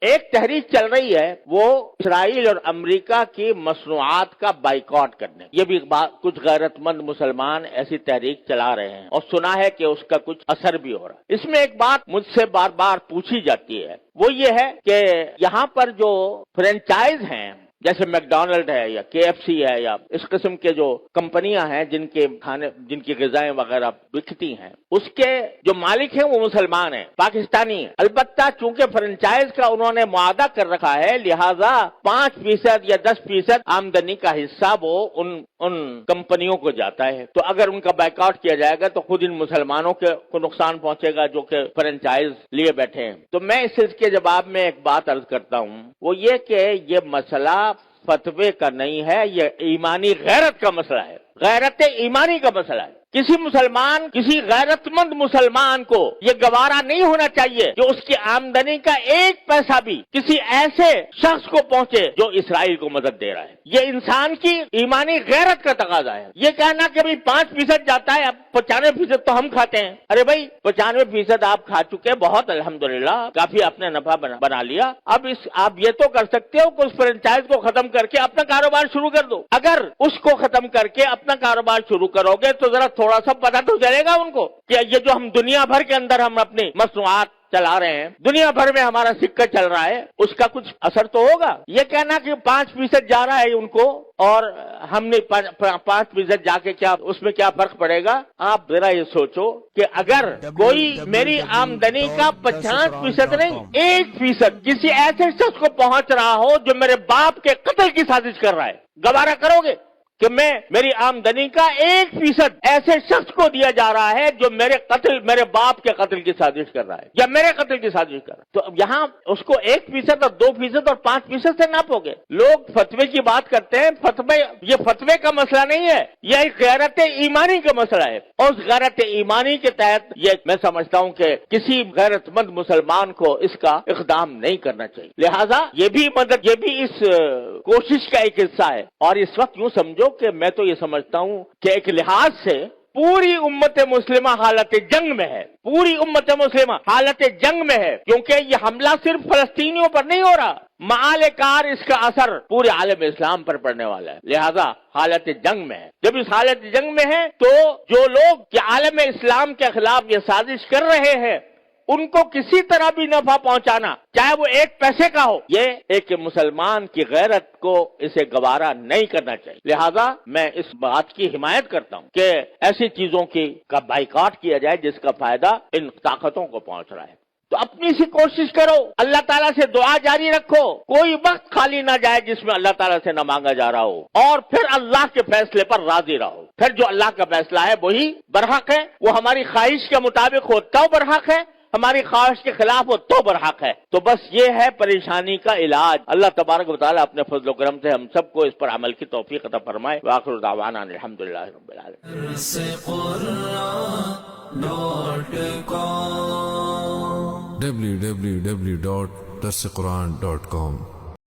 ایک تحریک چل رہی ہے وہ اسرائیل اور امریکہ کی مصنوعات کا بائیکاٹ کرنے، یہ بھی کچھ غیرت مند مسلمان ایسی تحریک چلا رہے ہیں اور سنا ہے کہ اس کا کچھ اثر بھی ہو رہا ہے۔ اس میں ایک بات مجھ سے بار بار پوچھی جاتی ہے، وہ یہ ہے کہ یہاں پر جو فرینچائز ہیں جیسے میک ڈونلڈ ہے یا کے ایف سی ہے یا اس قسم کے جو کمپنیاں ہیں جن کے کھانے جن کی غذائیں وغیرہ بکتی ہیں، اس کے جو مالک ہیں وہ مسلمان ہیں، پاکستانی ہیں۔ البتہ چونکہ فرنچائز کا انہوں نے معاہدہ کر رکھا ہے، لہذا 5% یا 10% آمدنی کا حصہ وہ ان کمپنیوں کو جاتا ہے۔ تو اگر ان کا بائیکاٹ کیا جائے گا تو خود ان مسلمانوں کو نقصان پہنچے گا جو کہ فرنچائز لیے بیٹھے ہیں۔ تو میں اس کے جواب میں ایک بات عرض کرتا ہوں، وہ یہ کہ یہ مسئلہ فتوے کا نہیں ہے، یہ ایمانی غیرت کا مسئلہ ہے، غیرت ایمانی کا مسئلہ ہے۔ کسی مسلمان، کسی غیرت مند مسلمان کو یہ گوارا نہیں ہونا چاہیے کہ اس کی آمدنی کا 1 پیسہ بھی کسی ایسے شخص کو پہنچے جو اسرائیل کو مدد دے رہا ہے۔ یہ انسان کی ایمانی غیرت کا تقاضا ہے۔ یہ کہنا کہ بھئی 5% جاتا ہے، اب 95% تو ہم کھاتے ہیں۔ ارے بھائی 95% آپ کھا چکے، بہت الحمدللہ، کافی آپ نے نفع بنا لیا۔ اب آپ یہ تو کر سکتے ہو کہ اس فرنچائز کو ختم کر کے اپنا کاروبار شروع کر دو۔ اگر اس کو ختم کر کے اپنا کاروبار شروع کرو گے تو ذرا تھوڑا سا پتہ تو چلے گا ان کو کہ یہ جو ہم دنیا بھر کے اندر ہم اپنی مصنوعات چلا رہے ہیں، دنیا بھر میں ہمارا سکہ چل رہا ہے، اس کا کچھ اثر تو ہوگا۔ یہ کہنا کہ 5% جا رہا ہے ان کو اور ہم نے 5% جا کے کیا اس میں کیا فرق پڑے گا؟ آپ ذرا یہ سوچو کہ اگر کوئی میری آمدنی کا 50% نہیں 1% کسی ایسے شخص کو پہنچ رہا ہو جو میرے باپ کے قتل کی سازش کر رہا ہے، گوارا کرو گے کہ میری آمدنی کا 1% ایسے شخص کو دیا جا رہا ہے جو میرے باپ کے قتل کی سازش کر رہا ہے یا میرے قتل کی سازش کر رہا ہے؟ تو اب یہاں اس کو 1% اور 2% اور 5% سے ناپو گے۔ لوگ فتوے کی بات کرتے ہیں، یہ فتوے کا مسئلہ نہیں ہے، یہ ایک غیرت ایمانی کا مسئلہ ہے، اور اس غیرت ایمانی کے تحت یہ میں سمجھتا ہوں کہ کسی غیرت مند مسلمان کو اس کا اقدام نہیں کرنا چاہیے۔ لہذا یہ بھی اس کوشش کا ایک حصہ ہے۔ اور اس وقت یوں سمجھو کہ میں تو یہ سمجھتا ہوں کہ ایک لحاظ سے پوری امت مسلمہ حالت جنگ میں ہے، پوری امت مسلمہ حالت جنگ میں ہے، کیونکہ یہ حملہ صرف فلسطینیوں پر نہیں ہو رہا، معال کار اس کا اثر پورے عالم اسلام پر پڑنے والا ہے، لہذا حالت جنگ میں ہے۔ جب اس حالت جنگ میں ہے تو جو لوگ عالم اسلام کے خلاف یہ سازش کر رہے ہیں ان کو کسی طرح بھی نفع پہنچانا، چاہے وہ 1 پیسے کا ہو، یہ ایک مسلمان کی غیرت کو اسے گوارا نہیں کرنا چاہیے۔ لہذا میں اس بات کی حمایت کرتا ہوں کہ ایسی چیزوں کا بائیکاٹ کیا جائے جس کا فائدہ ان طاقتوں کو پہنچ رہا ہے۔ تو اپنی سی کوشش کرو، اللہ تعالیٰ سے دعا جاری رکھو، کوئی وقت خالی نہ جائے جس میں اللہ تعالیٰ سے نہ مانگا جا رہا ہو، اور پھر اللہ کے فیصلے پر راضی رہو۔ پھر جو اللہ کا فیصلہ ہے وہی برحق ہے، وہ ہماری خواہش کے مطابق ہو تو برحق ہے، ہماری خواہش کے خلاف ہو تو برحق ہے۔ تو بس یہ ہے پریشانی کا علاج۔ اللہ تبارک و تعالیٰ اپنے فضل و کرم سے ہم سب کو اس پر عمل کی توفیق عطا فرمائے۔ وآخر دعوانا الحمدللہ رب العالمین۔ www.darsequran.com